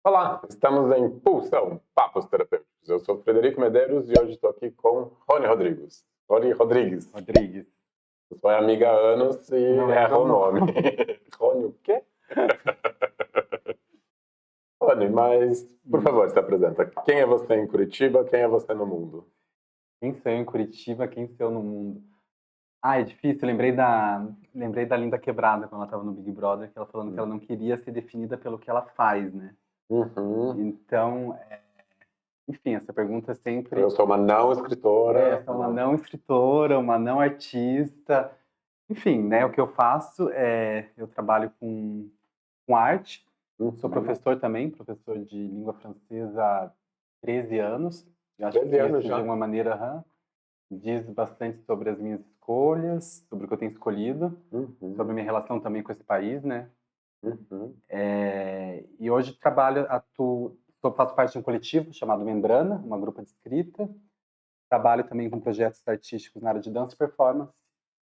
Olá, estamos em Pulsão, Papos Terapêuticos. Eu sou Frederico Medeiros e hoje estou aqui com Rony Rodrigues. Rony Rodrigues. Rodrigues. Sou amiga há anos e Não erra o lembro o nome. Rony o quê? Rony, mas, por favor, se apresenta. Quem é você em Curitiba? Quem é você no mundo? Quem sou eu em Curitiba, quem sou eu no mundo? Ah, é difícil. Lembrei da Linda Quebrada, quando ela estava no Big Brother, que ela falando que ela não queria ser definida pelo que ela faz, né? Uhum. Então, enfim, essa pergunta sempre... Eu sou uma não escritora. sou uma não escritora, uma não artista. Enfim, né, o que eu faço eu trabalho com arte. Sou professor também, professor de língua francesa há 13 anos. Eu acho 13 que anos isso, já. de uma maneira, diz bastante sobre as minhas escolhas, sobre o que eu tenho escolhido, sobre a minha relação também com esse país, né? Uhum. E hoje faço parte de um coletivo chamado Membrana, uma grupo de escrita. Trabalho também com projetos artísticos na área de dança e performance.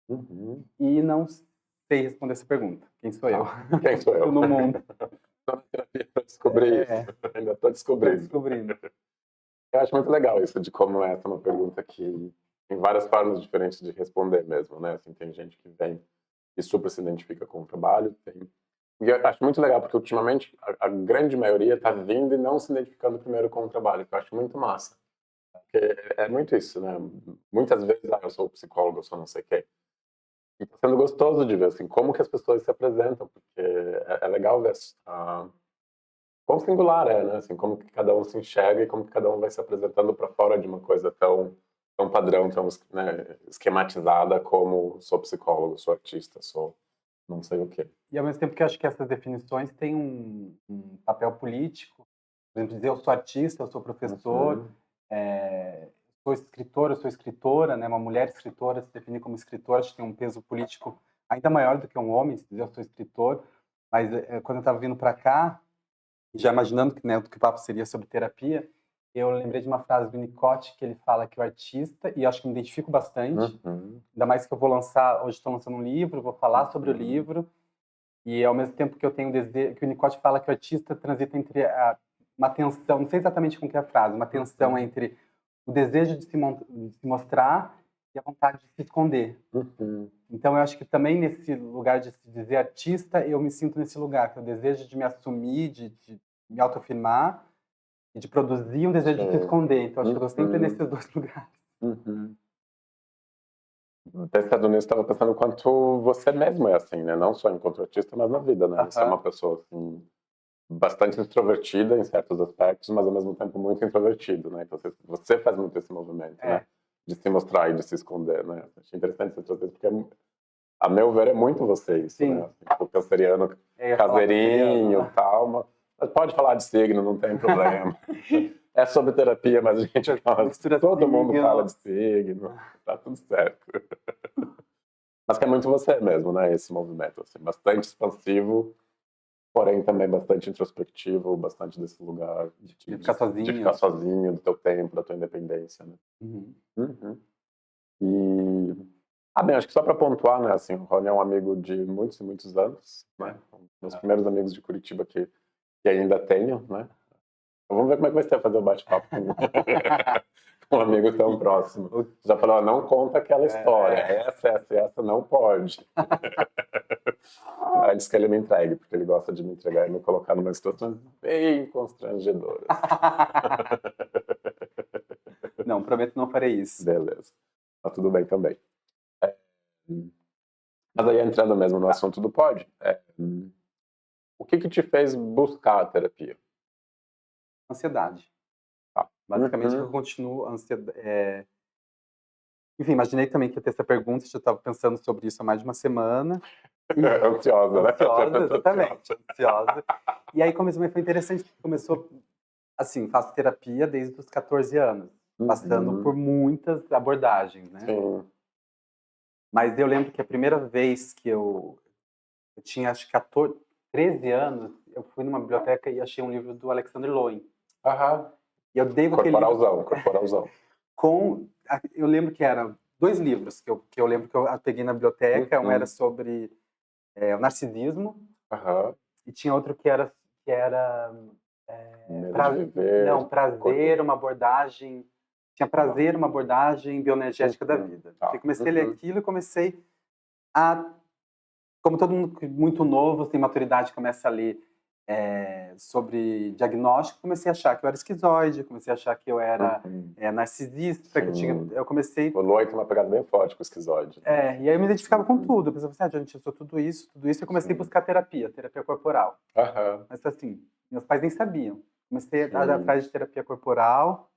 Uhum. E não sei responder essa pergunta. Quem sou eu? Quem sou eu? No mundo. Estou na terapia para descobrir isso. Ainda estou descobrindo. Eu acho muito legal isso de como essa é uma pergunta que tem várias formas diferentes de responder mesmo, né? Assim, tem gente que vem e super se identifica com o trabalho, e eu acho muito legal porque ultimamente a grande maioria está vindo e não se identificando primeiro com o trabalho, que eu acho muito massa. Porque é muito isso, né? Muitas vezes, eu sou psicólogo, eu sou não sei o quê. E está sendo gostoso de ver, assim, como que as pessoas se apresentam, porque é legal ver quão singular é, né? Assim, como que cada um se enxerga e como que cada um vai se apresentando para fora de uma coisa tão padrão, tão, né, esquematizada como sou psicólogo, sou artista, sou não sei o quê. E ao mesmo tempo que eu acho que essas definições têm um papel político. Por exemplo, dizer eu sou artista, eu sou professor, sou escritor, eu sou escritora, né? Uma mulher escritora se definir como escritora, acho que tem um peso político ainda maior do que um homem, se dizer eu sou escritor. Mas quando eu estava vindo para cá, já imaginando que, né, que o papo seria sobre terapia, eu lembrei de uma frase do Winnicott que ele fala que o artista, e acho que me identifico bastante, ainda mais que eu vou lançar, hoje estou lançando um livro, vou falar sobre o livro, e ao mesmo tempo que eu tenho desejo, que o Winnicott fala que o artista transita entre uma tensão, não sei exatamente com que é a frase, uma tensão entre o desejo de se mostrar e a vontade de se esconder. Então eu acho que também nesse lugar de se dizer artista, eu me sinto nesse lugar, que é o desejo de me assumir, de me autoafirmar, e de produzir um desejo de se esconder. Então acho que eu estou sempre nesses dois lugares. Até Estados Unidos estava pensando o quanto você mesmo é assim, né? Não só enquanto artista, mas na vida, né? Você é uma pessoa, assim, bastante extrovertida em certos aspectos, mas ao mesmo tempo muito introvertido, né? Então você faz muito esse movimento, né? De se mostrar e de se esconder, né? Achei interessante você trazer, porque a meu ver é muito você isso, né? Assim, o canceriano caseirinho e tal, mas pode falar de signo, não tem problema. É sobre terapia, mas a gente gosta. Todo mundo fala de signo, tá tudo certo. Mas que é muito você mesmo, né? Esse movimento, assim, bastante expansivo, porém também bastante introspectivo, bastante desse lugar de ficar sozinho, do teu tempo, da tua independência, né? E bem, acho que só para pontuar, né? Assim, o Rony é um amigo de muitos e muitos anos, né? Um dos primeiros amigos de Curitiba que ainda tenho, né? Então, vamos ver como é que vai ser fazer o bate-papo com um amigo tão próximo. Já falou, não conta aquela história, essa não pode. Aí diz que ele me entregue, porque ele gosta de me entregar e me colocar numa situação bem constrangedora. Não, prometo não farei isso. Beleza. Tá tudo bem também. Mas aí, entrando mesmo no assunto do pod, o que te fez buscar a terapia? Ansiedade. Basicamente, eu continuo ansiedade. Enfim, imaginei também que ia ter essa pergunta, já estava pensando sobre isso há mais de uma semana. Ansiosa, né? Ansiosa, exatamente. Ansiosa. E aí foi interessante, porque começou, assim, faço terapia desde os 14 anos, passando por muitas abordagens, né? Sim. Mas eu lembro que a primeira vez que eu tinha, acho que 13 anos, eu fui numa biblioteca e achei um livro do Alexander Lowen. E eu dei aquele livro... Corporalzão. Eu lembro que eram 2 livros que eu lembro que eu peguei na biblioteca. Um era sobre o narcisismo, e tinha outro que era Medo de viver. Não, prazer, uma abordagem... Tinha prazer, uma abordagem bioenergética da vida. Eu comecei a ler aquilo e comecei a... Como todo mundo muito novo, sem maturidade, começa a ler sobre diagnóstico, comecei a achar que eu era esquizoide, comecei a achar que eu era narcisista, que eu comecei... O Loi tem uma pegada bem forte com o esquizoide. E aí eu me identificava com tudo. Eu pensava assim, gente, eu sou tudo isso, e eu comecei a buscar terapia corporal. Mas assim, meus pais nem sabiam. Comecei a ir atrás de terapia corporal.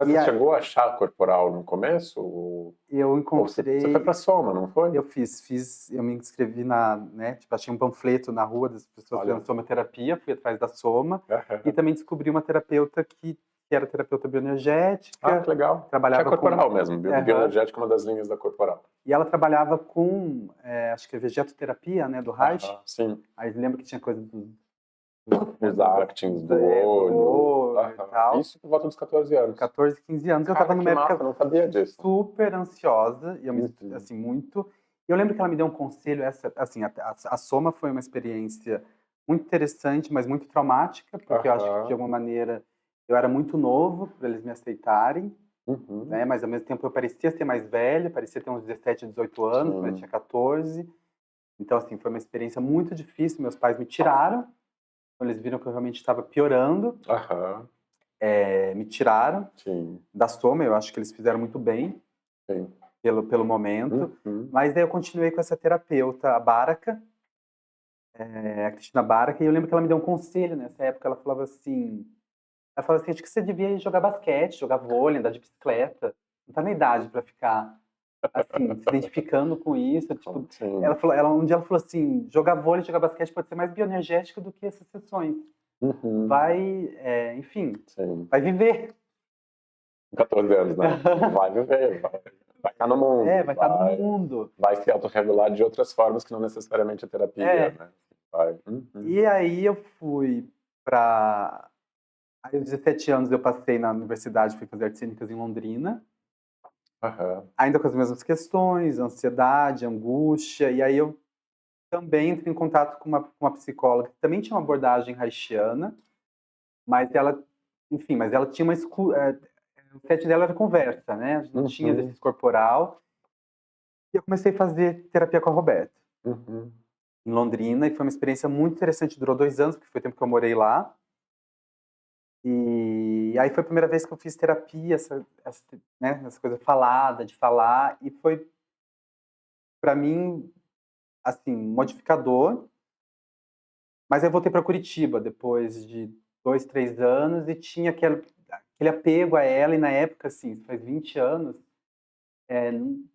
Mas você chegou a achar corporal no começo? Eu encontrei... Você foi pra Soma, não foi? Eu eu me inscrevi achei um panfleto na rua das pessoas fazendo somaterapia, fui atrás da Soma, e também descobri uma terapeuta que era terapeuta bioenergética. Que legal. Trabalhava que é corporal mesmo, bioenergética é uma das linhas da corporal. E ela trabalhava com, acho que é vegetoterapia, né, do Reich. Sim. Aí lembra que tinha coisa os actins do olho e tal. Isso por volta dos 14 anos. 14, 15 anos. Cara, eu tava numa época eu não sabia disso. super ansiosa, e assim, muito. E eu lembro que ela me deu um conselho, assim, a Soma foi uma experiência muito interessante, mas muito traumática, porque eu acho que, de alguma maneira, eu era muito novo para eles me aceitarem, né? Mas, ao mesmo tempo, eu parecia ser mais velha, parecia ter uns 17, 18 anos, mas eu tinha 14. Então, assim, foi uma experiência muito difícil. Meus pais me tiraram, quando eles viram que eu realmente estava piorando. Me tiraram da Soma, eu acho que eles fizeram muito bem. Pelo momento, mas aí eu continuei com essa terapeuta, a Baraka, a Cristina Baraka, e eu lembro que ela me deu um conselho nessa época. Ela falava assim, acho que você devia ir jogar basquete, jogar vôlei, andar de bicicleta, não tá na idade para ficar assim, se identificando com isso. Tipo, um dia ela falou assim, jogar vôlei, jogar basquete pode ser mais bioenergético do que essas sessões. Vai, enfim, vai viver. 14 anos, né? Vai viver, vai estar no mundo. Vai estar no mundo. Vai se autorregular de outras formas que não necessariamente a terapia, né? E aí eu fui para... Aí, aos 17 anos, eu passei na universidade, fui fazer artes cênicas em Londrina. Ainda com as mesmas questões, ansiedade, angústia. E aí eu também entrei em contato com uma psicóloga que também tinha uma abordagem reichiana, mas ela, enfim, tinha uma o set dela era conversa, né? A gente não tinha exercício corporal. E eu comecei a fazer terapia com a Roberta, em Londrina, e foi uma experiência muito interessante. Durou 2 anos, porque foi o tempo que eu morei lá. E aí foi a primeira vez que eu fiz terapia, essa coisa falada, de falar, e foi, para mim, assim, modificador. Mas aí eu voltei para Curitiba depois de 2, 3 anos, e tinha aquele apego a ela, e na época, assim, faz 20 anos,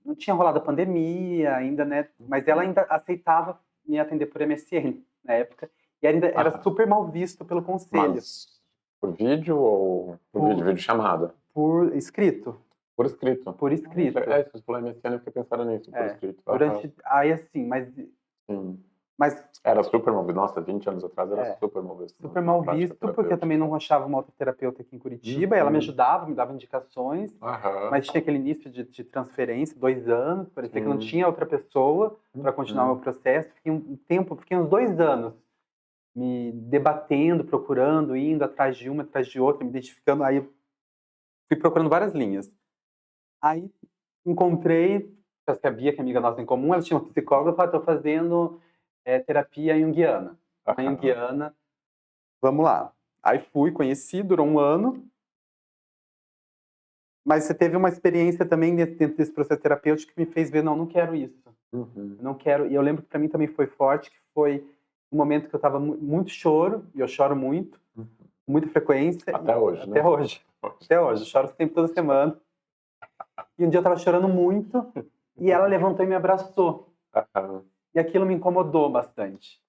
não tinha rolado a pandemia ainda, né? Mas ela ainda aceitava me atender por MSN na época, e ainda era super mal visto pelo conselho. Mas por vídeo ou por vídeo chamada? Por escrito. Por escrito? Por escrito. Se você falou MSN, eu fiquei pensando nisso, por escrito. Aí, assim, mas era super mal visto. Nossa, 20 anos atrás era super mal visto. Super mal visto, porque eu também não achava uma outra terapeuta aqui em Curitiba. Ela me ajudava, me dava indicações, mas tinha aquele início de transferência, 2 anos, parecia que não tinha outra pessoa para continuar o meu processo. Fiquei uns 2 anos me debatendo, procurando, indo atrás de uma, atrás de outra, me identificando. Aí fui procurando várias linhas. Aí encontrei a Bia, que é amiga nossa em comum, ela tinha uma psicóloga, eu falei, estou fazendo terapia junguiana. A junguiana, vamos lá. Aí fui, conheci, durou 1 ano. Mas você teve uma experiência também dentro desse processo terapêutico que me fez ver, não quero isso. Não quero. E eu lembro que para mim também foi forte, que foi um momento que eu estava muito choro, e eu choro muito, com muita frequência. Até hoje, né? Até hoje. Eu choro sempre, toda semana. E um dia eu estava chorando muito, e ela levantou e me abraçou. E aquilo me incomodou bastante.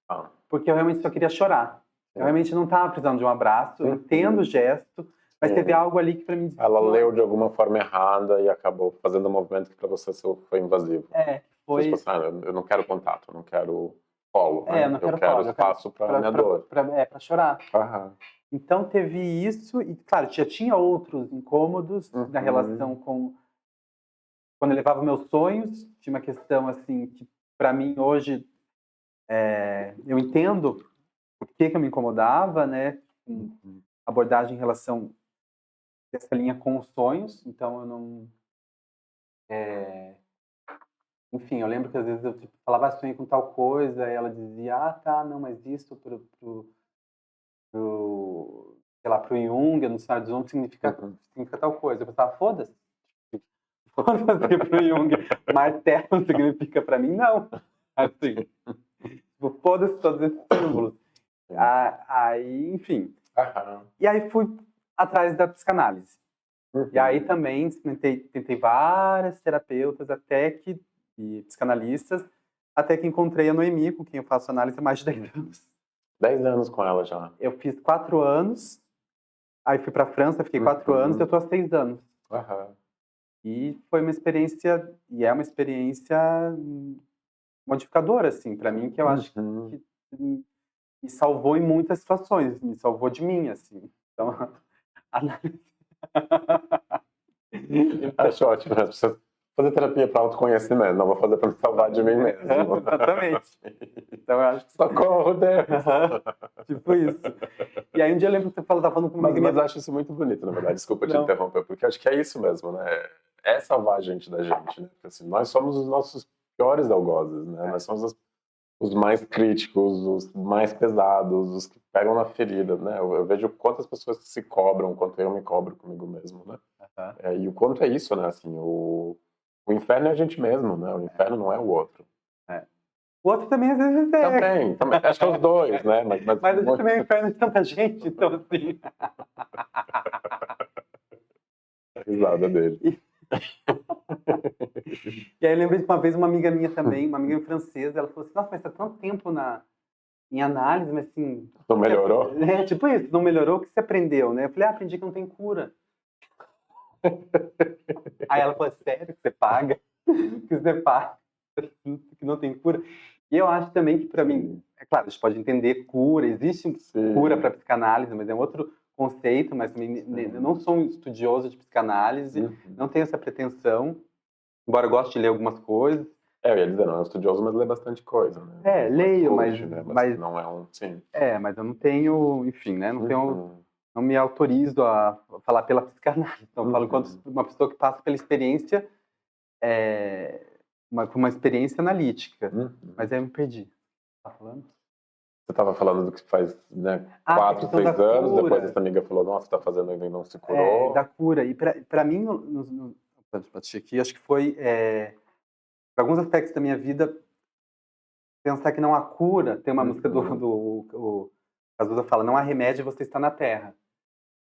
Porque eu realmente só queria chorar. Eu realmente não estava precisando de um abraço, eu entendo o gesto, mas teve algo ali que para mim... Ela leu de alguma forma errada e acabou fazendo um movimento que para você foi invasivo. Foi... Tipo assim, eu não quero contato, eu não quero colo, né? Eu não quero quero espaço para minha dor. Para chorar. Então teve isso, e claro, já tinha outros incômodos na relação com... Quando eu levava meus sonhos, tinha uma questão assim, que para mim hoje, eu entendo por que eu me incomodava, né? Abordagem em relação a essa linha com os sonhos, então eu não... Enfim, eu lembro que às vezes eu tipo, falava sonhei com tal coisa, e ela dizia, ah, tá, não, mas isso sei lá, pro Jung, no cenário de Jung, significa tal coisa. Eu pensava, foda-se. Foda-se pro Jung. Martelo significa pra mim, não. Assim, tipo, foda-se todos esses símbolos. Aí, enfim. E aí fui atrás da psicanálise. E aí também tentei várias terapeutas e psicanalistas, até que encontrei a Noemi, com quem eu faço análise há mais de 10 anos. 10 anos com ela já. Eu fiz 4 anos, aí fui pra França, fiquei 4 anos, e eu tô há 6 anos. E foi uma experiência, e é uma experiência modificadora, assim, pra mim, que eu acho que me salvou em muitas situações, me salvou de mim, assim. Então, acho ótimo, né? Preciso fazer terapia para autoconhecimento, não vou fazer para me salvar de mim mesmo. Exatamente. Então eu acho que... Socorro, Deus! Tipo isso. E aí um dia eu lembro que você tava falando com uma amiga. Mas eu acho isso muito bonito, na verdade, desculpa te interromper, porque acho que é isso mesmo, né? É salvar a gente da gente, né? Porque, assim, nós somos os nossos piores algozes, né? Nós somos os mais críticos, os mais pesados, os que pegam na ferida, né? Eu vejo quantas pessoas se cobram, quanto eu me cobro comigo mesmo, né? E o quanto é isso, né? Assim, o inferno é a gente mesmo, né? O inferno não é o outro. O outro também às vezes é. Também. Acho que é os dois, né? Mas a gente também é o inferno de tanta gente, então assim... Risada dele. E aí eu lembrei de uma vez uma amiga minha também, uma amiga francesa, ela falou assim, nossa, mas tá tanto tempo em análise, mas assim... Não melhorou? Tipo isso, não melhorou, o que você aprendeu, né? Eu falei, aprendi que não tem cura. Aí ela falou, sério, que você paga? Que você paga? Que não tem cura? E eu acho também que, para mim, é claro, a gente pode entender cura, existe cura para psicanálise, mas é um outro conceito, mas também eu não sou um estudioso de psicanálise, não tenho essa pretensão, embora eu goste de ler algumas coisas. Eu ia dizer, não é um estudioso, mas lê bastante coisa, né? Leio, mas não é um... Sim. Mas eu não tenho, enfim, né? Não me autorizo a falar pela psicanálise. Então, eu falo enquanto uma pessoa que passa pela experiência, uma experiência analítica. Mas aí eu me perdi. Tá falando? Você estava falando do que faz, né, 4, 6 anos, depois essa amiga falou, nossa, tá fazendo ainda e não se curou. Da cura. E para mim, aqui, acho que foi, para alguns aspectos da minha vida, pensar que não há cura. Tem uma música do Cazuza fala, não há remédio, você está na Terra.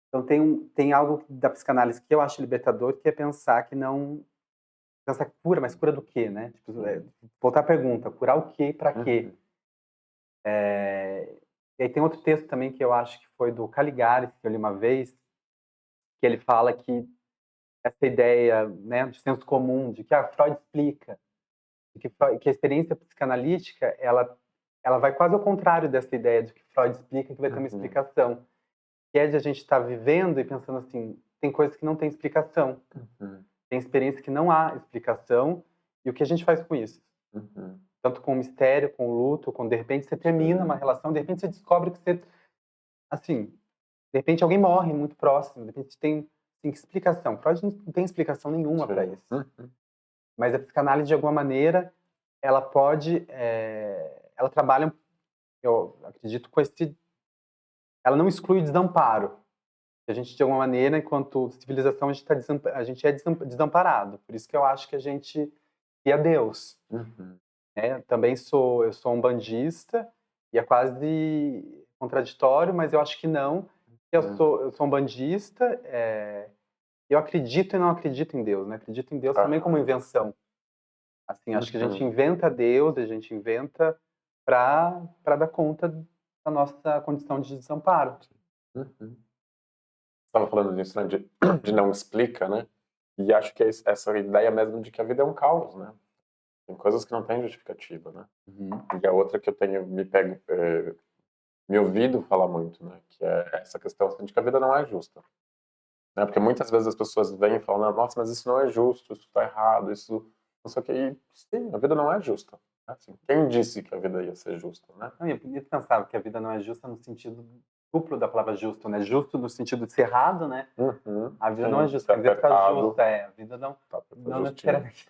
Então tem algo da psicanálise que eu acho libertador, que é pensar que não... Pensar cura, mas cura do quê, né? Tipo, voltar à pergunta, curar o quê e para quê? E aí tem outro texto também que eu acho que foi do Caligares, que eu li uma vez, que ele fala que essa ideia, né, de senso comum, de que Freud explica, que a experiência psicanalítica, ela vai quase ao contrário dessa ideia de que Freud explica, que vai ter uma explicação. Que é de a gente estar vivendo e pensando assim, tem coisas que não tem explicação. Tem experiência que não há explicação, e o que a gente faz com isso? Tanto com o mistério, com o luto, com de repente você termina uma relação, de repente você descobre que você, assim, de repente alguém morre muito próximo, de repente tem explicação. Freud não tem explicação nenhuma para isso. Mas a psicanálise, de alguma maneira, ela pode, ela trabalha, eu acredito, com esse... Ela não exclui o desamparo. A gente, de alguma maneira, enquanto civilização, a gente é desamparado. Por isso que eu acho que a gente ia a Deus. Também eu sou um bandista, e é quase contraditório, mas eu acho que não. Eu sou um bandista, eu acredito e não acredito em Deus, né? Acredito em Deus também como invenção. Assim, acho que a gente inventa Deus, a gente inventa para dar conta da nossa condição de desamparo. Estava falando disso, né, de não explica, né? E acho que é essa ideia mesmo de que a vida é um caos, né? Tem coisas que não têm justificativa, né? E a outra que eu tenho me ouvido falar muito, né? Que é essa questão assim, de que a vida não é justa. Né? Porque muitas vezes as pessoas vêm e falam, nossa, mas isso não é justo, isso está errado, isso não sei o que. E sim, a vida não é justa. Assim, quem disse que a vida ia ser justa, né? Não, e é bonito pensar que a vida não é justa no sentido duplo da palavra justo, né? Justo no sentido de ser errado, né? A vida não é justa, quer dizer que tá justa, a vida não, tá não necessariamente.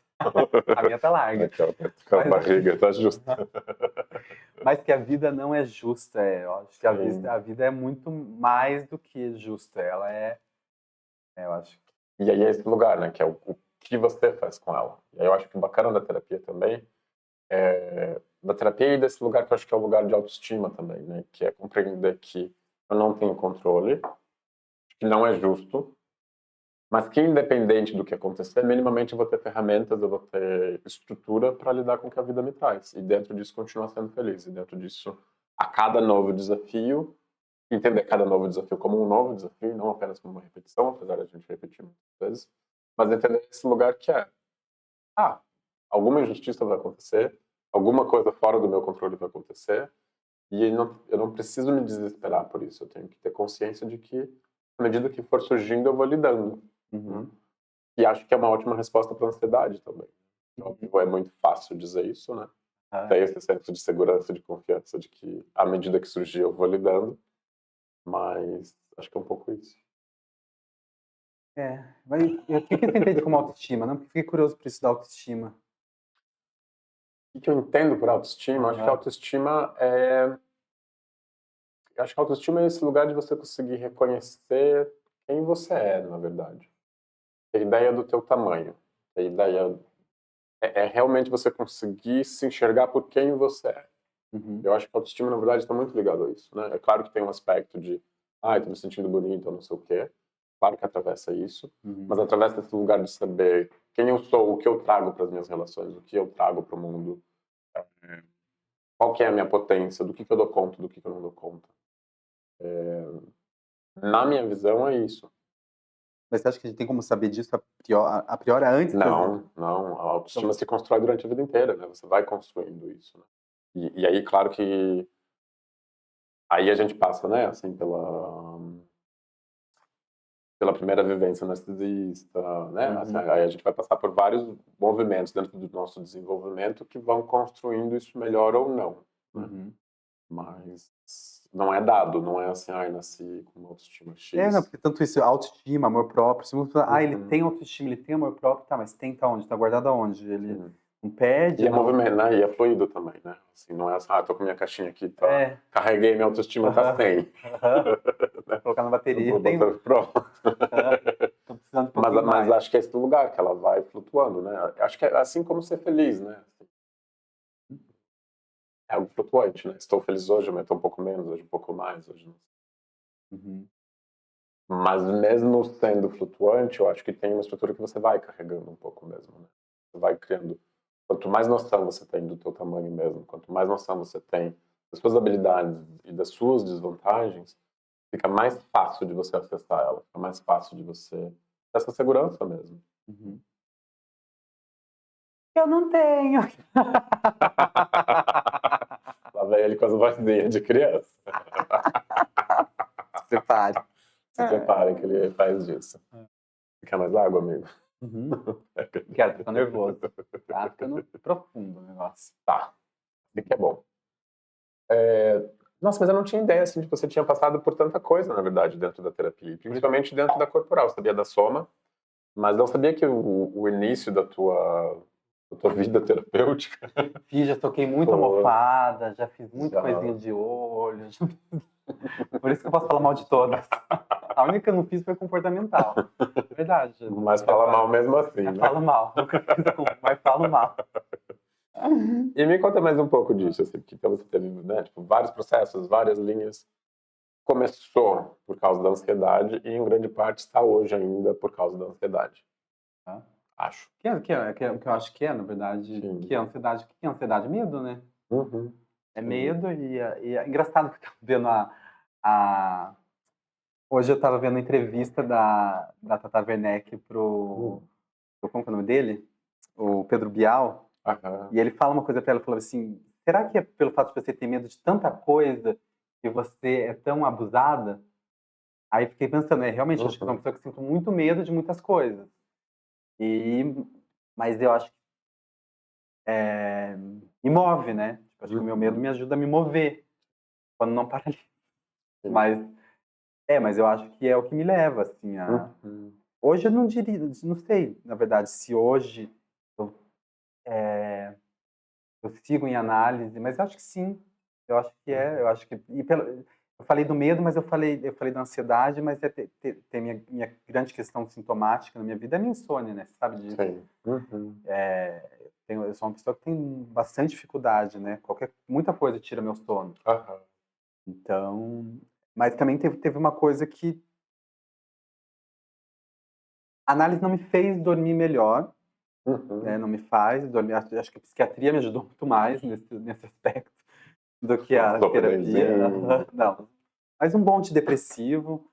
A minha tá larga. Aquela barriga tá justa. Mas que a vida não é justa, eu acho que a vida é muito mais do que justa, ela eu acho. E aí é esse lugar, né, que é o que você faz com ela. E aí eu acho que o bacana da terapia também da terapia e desse lugar que eu acho que é o lugar de autoestima também, né, que é compreender que eu não tenho controle, que não é justo, mas que independente do que acontecer, minimamente eu vou ter ferramentas, eu vou ter estrutura para lidar com o que a vida me traz. E dentro disso continuar sendo feliz. E dentro disso, a cada novo desafio, entender cada novo desafio como um novo desafio, não apenas como uma repetição, apesar de a gente repetir muitas vezes, mas entender esse lugar que alguma injustiça vai acontecer, alguma coisa fora do meu controle vai acontecer, e eu não preciso me desesperar por isso. Eu tenho que ter consciência de que, à medida que for surgindo, eu vou lidando. E acho que é uma ótima resposta para a ansiedade também. É muito fácil dizer isso, né? Tem esse senso de segurança, de confiança, de que, à medida que surgir, eu vou lidando. Mas acho que é um pouco isso. Mas o que você entende como autoestima? Não? Porque fiquei curioso por isso da autoestima. O que eu entendo por autoestima? Acho que autoestima é... Acho que autoestima é esse lugar de você conseguir reconhecer quem você é, na verdade. A ideia do teu tamanho. A ideia é realmente você conseguir se enxergar por quem você é. Eu acho que a autoestima, na verdade, está muito ligado a isso, né? É claro que tem um aspecto de tô me sentindo bonito, ou não sei o quê. Claro que atravessa isso, mas atravessa esse lugar de saber quem eu sou, o que eu trago para as minhas relações, o que eu trago para o mundo, qual que é a minha potência, do que eu dou conta, do que eu não dou conta. Na minha visão, é isso. Mas você acha que a gente tem como saber disso a priori antes? Não. A autoestima se constrói durante a vida inteira, né? Você vai construindo isso, né? E aí, claro que aí a gente passa, né, assim, pela primeira vivência narcisista, né? Assim, aí a gente vai passar por vários movimentos dentro do nosso desenvolvimento que vão construindo isso melhor ou não, né? Mas não é dado, não é assim, nasci com uma autoestima X. Não, porque tanto isso, autoestima, amor próprio, se você fala, ele tem autoestima, ele tem amor próprio, tá, mas tem onde? Tá guardado aonde? Ele não pede? E é movimento, né? E é fluido também, né? Assim, não é assim, tô com minha caixinha aqui, carreguei, minha autoestima tá 100. Colocar na bateria, tem... Pronto. Tô precisando de um mas acho que é esse lugar que ela vai flutuando, né? Acho que é assim como ser feliz, né? É algo flutuante, né? Estou feliz hoje, mas estou um pouco menos, hoje um pouco mais, hoje não. Mas mesmo sendo flutuante, eu acho que tem uma estrutura que você vai carregando um pouco mesmo, né? Você vai criando. Quanto mais noção você tem do teu tamanho mesmo, quanto mais noção você tem das suas habilidades e das suas desvantagens, fica mais fácil de você acessar ela, fica mais fácil de você ter essa segurança mesmo. Eu não tenho. Lá vem ele com as vozinhas de criança. Se prepare. Se preparem que ele faz isso. Quer mais água, amigo? Quero, tô nervoso. Tá ficando profundo o negócio. Tá. Isso que é bom. Nossa, mas eu não tinha ideia, assim, de que você tinha passado por tanta coisa, na verdade, dentro da terapia. Principalmente dentro da corporal. Eu sabia da soma, mas não sabia que o início da tua vida terapêutica... Já toquei muito almofada, já fiz muita coisinha de olho. Por isso que eu posso falar mal de todas. A única que eu não fiz foi comportamental. Verdade. Mas fala mal mesmo assim, né? Falo mal. Nunca fiz, mas falo mal. E me conta mais um pouco disso, assim, porque você teve, né, tipo, vários processos, várias linhas. Começou por causa da ansiedade e, em grande parte, está hoje ainda por causa da ansiedade. Acho. Que eu acho que na verdade, que é ansiedade. O que é ansiedade? Medo, né? É medo e é engraçado que eu tava vendo hoje eu estava vendo a entrevista da Tata Werneck como que é o nome dele? O Pedro Bial. E ele fala uma coisa pra ela, falou assim, será que é pelo fato de você ter medo de tanta coisa que você é tão abusada? Aí fiquei pensando, realmente, acho que é uma pessoa que sinto muito medo de muitas coisas. Mas eu acho que me move, né? Tipo, acho que o meu medo me ajuda a me mover, quando não paralisa. Mas eu acho que é o que me leva, assim, a... Hoje eu não diria, não sei, na verdade, se hoje eu sigo em análise, mas eu acho que sim. Eu acho que eu acho que... eu falei do medo, mas eu falei da ansiedade, mas tem minha grande questão sintomática na minha vida é a minha insônia, né? Você sabe disso. Sim. Eu sou uma pessoa que tem bastante dificuldade, né? Muita coisa tira meu sono. Então... Mas também teve uma coisa que... A análise não me fez dormir melhor, né? Não me faz dormir. Acho que a psiquiatria me ajudou muito mais nesse aspecto do que a terapia. Não. Mas um bom antidepressivo.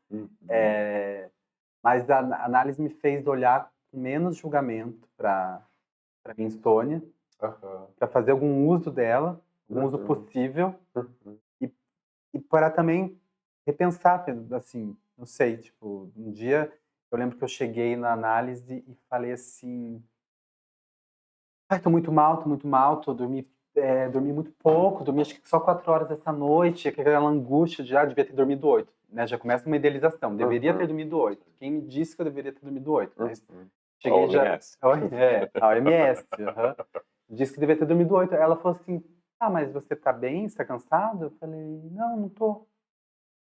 Mas a análise me fez olhar com menos julgamento para minha insônia, para fazer algum uso dela, algum uso possível, e para também repensar, assim, não sei, tipo, um dia eu lembro que eu cheguei na análise e falei assim: ai, tô muito mal, dormi muito pouco, dormi acho que só 4 horas essa noite, aquela angústia de, devia ter dormido 8, né? Já começa uma idealização, deveria ter dormido 8. Quem me disse que eu deveria ter dormido 8? Mas cheguei já... a OMS, disse que deveria ter dormido 8. Ela falou assim, mas você tá bem? Você tá cansado? Eu falei, não tô.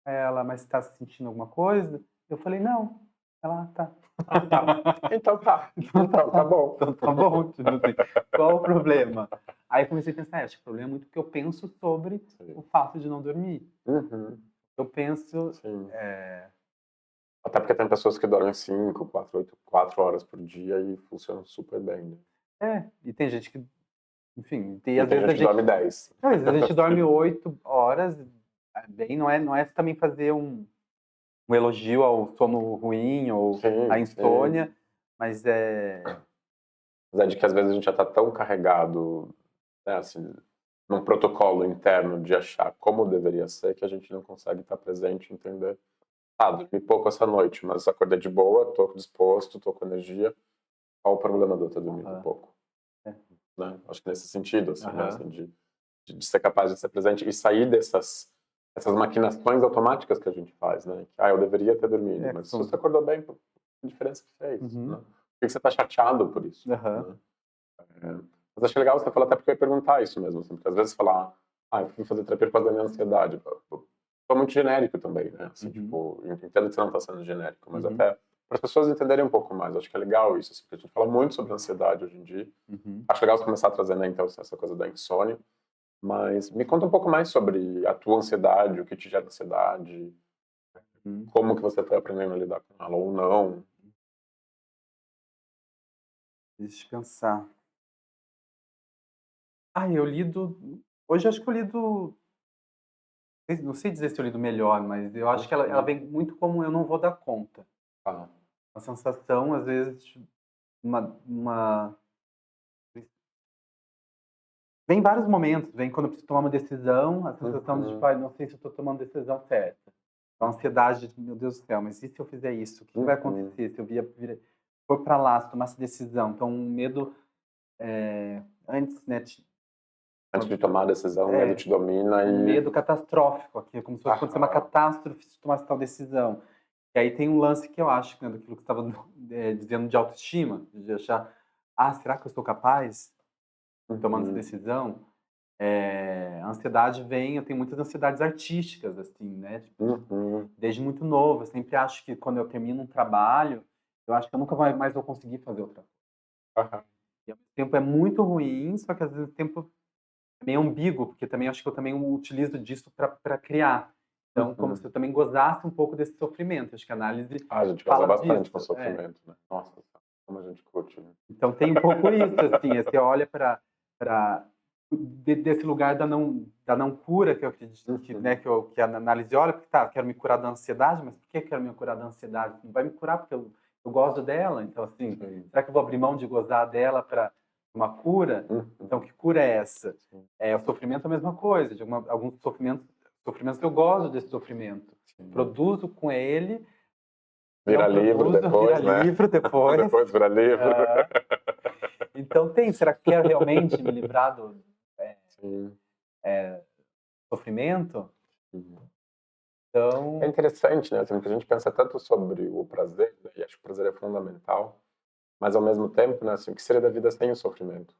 Ela, mas você tá sentindo alguma coisa? Eu falei, não. Ela, tá. Então tá bom. Então tá bom, tipo assim, qual o problema? Aí eu comecei a pensar, acho que o problema é muito que eu penso sobre o fato de não dormir. Eu penso... Até porque tem pessoas que dormem 5, 4 horas por dia e funcionam super bem, né? E tem gente que... Enfim, e às vezes a gente dorme 10. Às vezes a gente dorme 8 horas, bem, não é também fazer um elogio ao sono ruim ou à insônia, mas Mas é de que às vezes a gente já está tão carregado, né, assim, num protocolo interno de achar como deveria ser, que a gente não consegue estar presente e entender. Dormi pouco essa noite, mas acordei de boa, tô disposto, tô com energia. Qual o problema de eu ter dormido pouco? Né? Acho que nesse sentido, assim, né, assim, de ser capaz de ser presente e sair essas maquinações automáticas que a gente faz, né? Que, eu deveria ter dormido, mas se você acordou bem, que diferença que fez? Né? Por que você está chateado por isso? Né? Mas achei legal você falar, até porque eu ia perguntar isso mesmo, assim, porque às vezes falar, eu fui fazer terapia por causa da minha ansiedade. Foi muito genérico também, né? Assim, tipo, entendo que você não está sendo genérico, mas até para as pessoas entenderem um pouco mais. Acho que é legal isso, assim, porque a gente fala muito sobre ansiedade hoje em dia. Acho legal você começar a trazer, né, então, essa coisa da insônia. Mas me conta um pouco mais sobre a tua ansiedade, o que te gera ansiedade, como que você foi aprendendo a lidar com ela ou não. Deixa eu pensar. Eu lido... Hoje acho que eu lido... Não sei dizer se eu lido melhor, mas eu acho que ela vem muito como eu não vou dar conta. Uma sensação, às vezes, vem em vários momentos. Vem quando eu preciso tomar uma decisão, a sensação de, não sei se eu estou tomando a decisão certa. A ansiedade de, meu Deus do céu, mas e se eu fizer isso? O que vai acontecer se eu for para lá, se tomar essa decisão? Então, um medo antes, né? Antes de tomar a decisão, o medo te domina e... Um medo catastrófico aqui, como se fosse acontecer uma catástrofe se tomar tal decisão. E aí tem um lance que eu acho, né, daquilo que você estava dizendo de autoestima, de achar, será que eu sou capaz tomando essa decisão? A ansiedade eu tenho muitas ansiedades artísticas, assim, né? Tipo, desde muito novo, eu sempre acho que quando eu termino um trabalho, eu acho que eu nunca mais vou conseguir fazer outra coisa. E ao mesmo tempo é muito ruim, só que às vezes o tempo é meio ambíguo, porque também acho que eu também utilizo disso para criar. Então, como se eu também gozasse um pouco desse sofrimento. Acho que a análise a gente goza bastante com o sofrimento, né? Nossa, como a gente curte. Né? Então tem um pouco isso, assim, você olha para desse lugar da não cura, que eu acredito que a análise olha, porque quero me curar da ansiedade, mas por que quero me curar da ansiedade? Não vai me curar porque eu gosto dela, então assim, será que eu vou abrir mão de gozar dela para uma cura? Então que cura é essa? O sofrimento é a mesma coisa, alguns sofrimentos eu gosto desse sofrimento, produzo com ele, vira livro depois, né? Depois vira livro. Então será que quero realmente me livrar Sim. Sofrimento. Uhum. Então, É interessante, né? Assim, porque a gente pensa tanto sobre o prazer, né? E acho que o prazer é fundamental, mas ao mesmo tempo, né? Assim, o que seria da vida sem o sofrimento?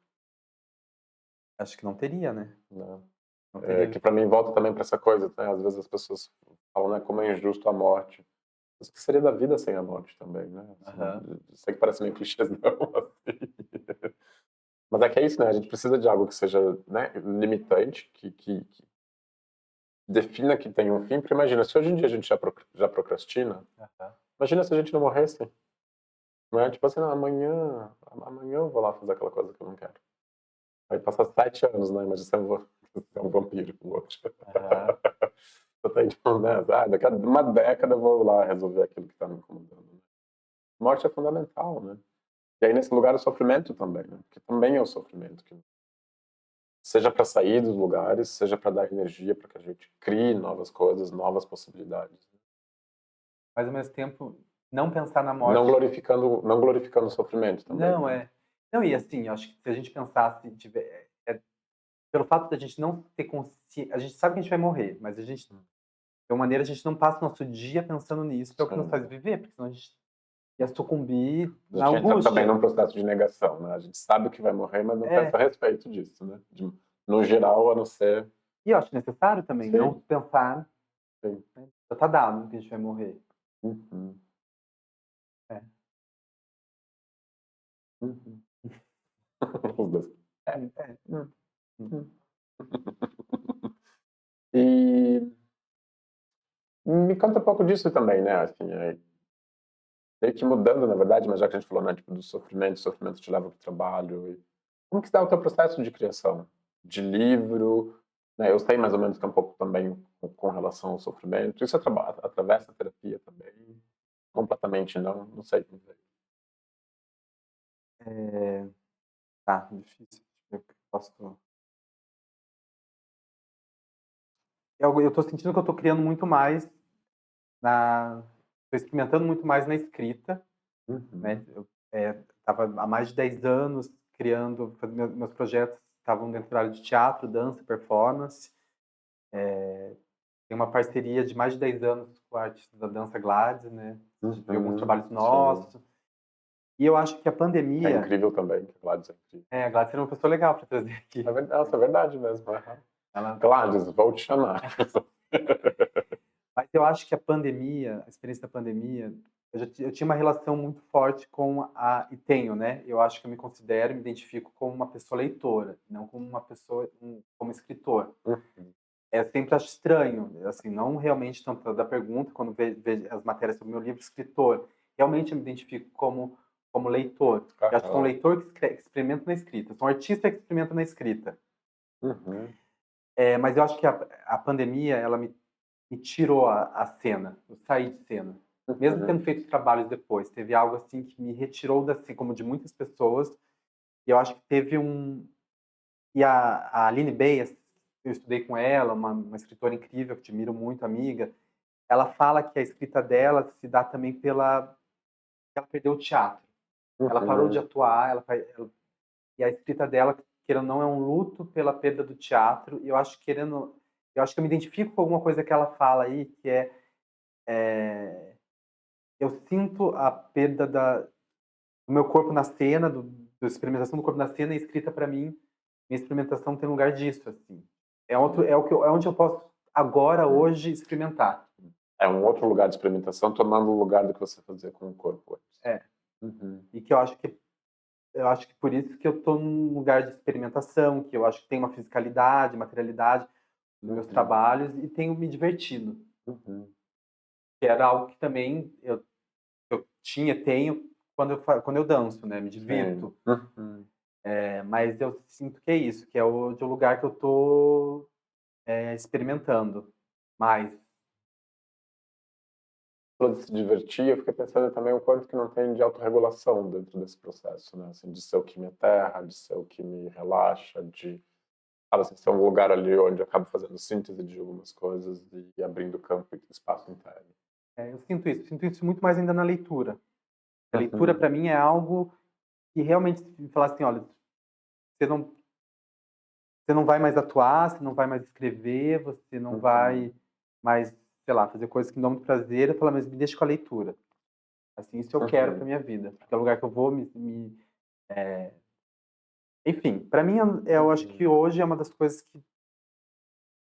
acho que não teria, né? Né? Não teria. Que para mim volta também para essa coisa, né? Às vezes as pessoas falam, né? Como é injusto a morte. Mas o que seria da vida sem a morte também, né? Assim, Aham. sei que parece meio clichêzão, assim. Mas é que é isso, né? A gente precisa de algo que seja, né, limitante, que defina que tem um fim, porque imagina, se hoje em dia a gente já procrastina, Aham. imagina se a gente não morresse, não é? Tipo assim, não, amanhã eu vou lá fazer aquela coisa que eu não quero. Aí passa 7 anos, né? Imagina se é um vampiro com o outro. Aham. Você tá, tipo, né? Daqui a uma década eu vou lá resolver aquilo que tá me incomodando. Né? Morte é fundamental, né? E aí nesse lugar o sofrimento também, né? Porque também é o sofrimento que seja para sair dos lugares, seja para dar energia para que a gente crie novas coisas, novas possibilidades. Mas ao mesmo tempo, não pensar na Não morte. glorificando o sofrimento também, Não, né? é. Não, e assim, eu acho que se a gente pensasse, pelo fato da gente não ter consciência, a gente sabe que a gente vai morrer, mas a gente, de uma maneira, a gente não passa o nosso dia pensando nisso, que é o que nos Sim. faz viver, porque senão a gente ia sucumbir A na gente entra também angústia. num processo de negação, né? A gente sabe que vai morrer, mas não pensa É, a respeito disso, né? No geral, a não ser... e eu acho necessário também não Sim, pensar, sim. né, já tá dado que a gente vai morrer. Uhum, É, uhum. Os dois. é, é. Hum. Hum. E me conta um pouco disso também, né? Assim, meio que mudando, na verdade, mas já que a gente falou, né, tipo, do sofrimento, o sofrimento te leva para o trabalho. Como que está o teu processo de criação? De livro, né? Eu sei mais ou menos que é um pouco também com relação ao sofrimento. Isso atravessa a terapia também? Completamente não? Não sei. Não sei. É, tá, difícil. Eu posso. Eu tô sentindo que eu tô criando muito mais na. Tô experimentando muito mais na escrita, né? Uhum. Eu tava há mais de 10 anos criando, meus projetos estavam dentro da área de teatro, dança, performance. Tem uma parceria de mais de 10 anos com a artista da dança Gladys, né? De alguns Uhum. trabalhos Sim. nossos. E eu acho que a Que é pandemia. incrível também, que Gladys é incrível. A Gladys era uma pessoa legal para trazer É aqui. verdade, nossa, é verdade mesmo. Aham. Ela. Gladys, vou te chamar. Mas eu acho que a pandemia, a experiência da pandemia, eu tinha uma relação muito forte com a. E tenho, né? Eu acho que eu me considero, me identifico como uma pessoa leitora, não como uma pessoa, como escritor. Uhum. Sempre acho estranho, assim, não realmente tanto da pergunta, quando vejo as matérias sobre o meu livro, escritor. Realmente eu me identifico como leitor. Eu acho que sou um Aham. leitor que experimenta na escrita. Eu sou um artista que experimenta na escrita. Uhum. Mas eu acho que a pandemia, ela me tirou a cena. Eu saí de cena. Mesmo Uhum. tendo feito trabalhos depois, teve algo assim que me retirou da cena, como de muitas pessoas. E eu acho que teve um. E a Aline Bayes, eu estudei com ela, uma escritora incrível que admiro muito, amiga. Ela fala que a escrita dela se dá também ela perdeu o teatro. Ela parou de Uhum. atuar, e a escrita dela, querendo ou não, é um luto pela perda do teatro. E eu acho que eu me identifico com alguma coisa que ela fala aí, que eu sinto a perda do meu corpo na cena, da experimentação do corpo na cena, e escrita para mim, minha experimentação tem lugar disso, assim. É onde eu posso agora, Uhum. hoje, experimentar. É um outro lugar de experimentação, tomando o lugar do que você fazia com o corpo antes. É. Uhum. E que eu acho que por isso que eu estou num lugar de experimentação, que eu acho que tem uma fisicalidade, materialidade nos meus Uhum. trabalhos e tenho me divertido. Uhum. Que era algo que também eu tenho quando eu danço, né? Me Sim. divirto. Uhum. Mas eu sinto que é isso, que é o lugar que eu estou experimentando mais. Falou de se divertir, eu fiquei pensando também o quanto que não tem de autorregulação dentro desse processo, né? Assim, de ser o que me aterra, de ser o que me relaxa, de assim, ser um lugar ali onde eu acabo fazendo síntese de algumas coisas e abrindo campo e espaço interno. Eu sinto isso muito mais ainda na leitura. A leitura, Uhum. para mim, é algo que realmente, se falar assim, olha, você não você não vai mais atuar, você não vai mais escrever, você não vai mais, sei lá, fazer coisas que não dão prazer. Eu falo, mas me deixa com a leitura. Assim, isso eu quero pra minha vida. Porque é o lugar que eu vou Enfim, pra mim, eu acho que hoje é uma das coisas que...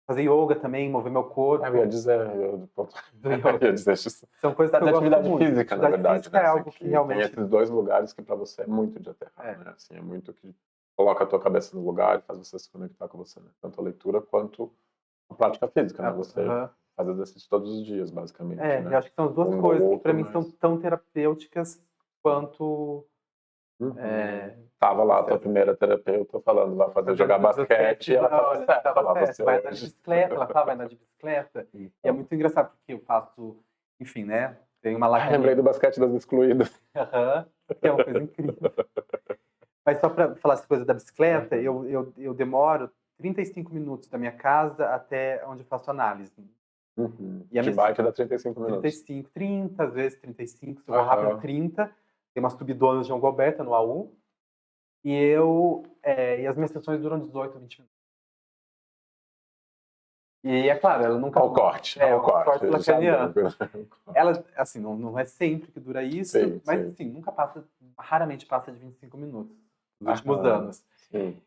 Fazer yoga também, mover meu corpo. Eu ia dizer, isso. São coisas que eu atividade gosto muito. física, na verdade. Física é Né? algo que realmente... Tem esses dois lugares que pra você é muito de aterrar, né? Assim, é muito que coloca a tua cabeça no lugar e faz você se conectar com você, né? Tanto a leitura quanto a prática física, né? Você faz exercício todos os dias, basicamente. Né? Eu acho que são as duas coisas que pra mim são tão terapêuticas quanto... Tava lá a tua primeira terapeuta falando, vai fazer jogar basquete, e ela tava certa. Vai andar de bicicleta, ela vai andar de bicicleta. E é muito engraçado, porque eu faço, enfim, né? Tem uma lacaria. Lembrei do basquete das excluídas. Que é uma coisa incrível. Mas só para falar essa coisa da bicicleta, eu demoro 35 minutos da minha casa até onde eu faço análise. E a de bike dá 35 minutos. 35, 30, às vezes 35, se eu vou rápido, 30. Tem umas subidonas de João Goberta no AU. E as minhas sessões duram 18, 20 minutos. E é claro, ela nunca... Ao corte. Ao corte lacaniano. Ela, assim, não é sempre que dura isso, mas assim, nunca passa, raramente passa de 25 minutos nos últimos anos. Sim.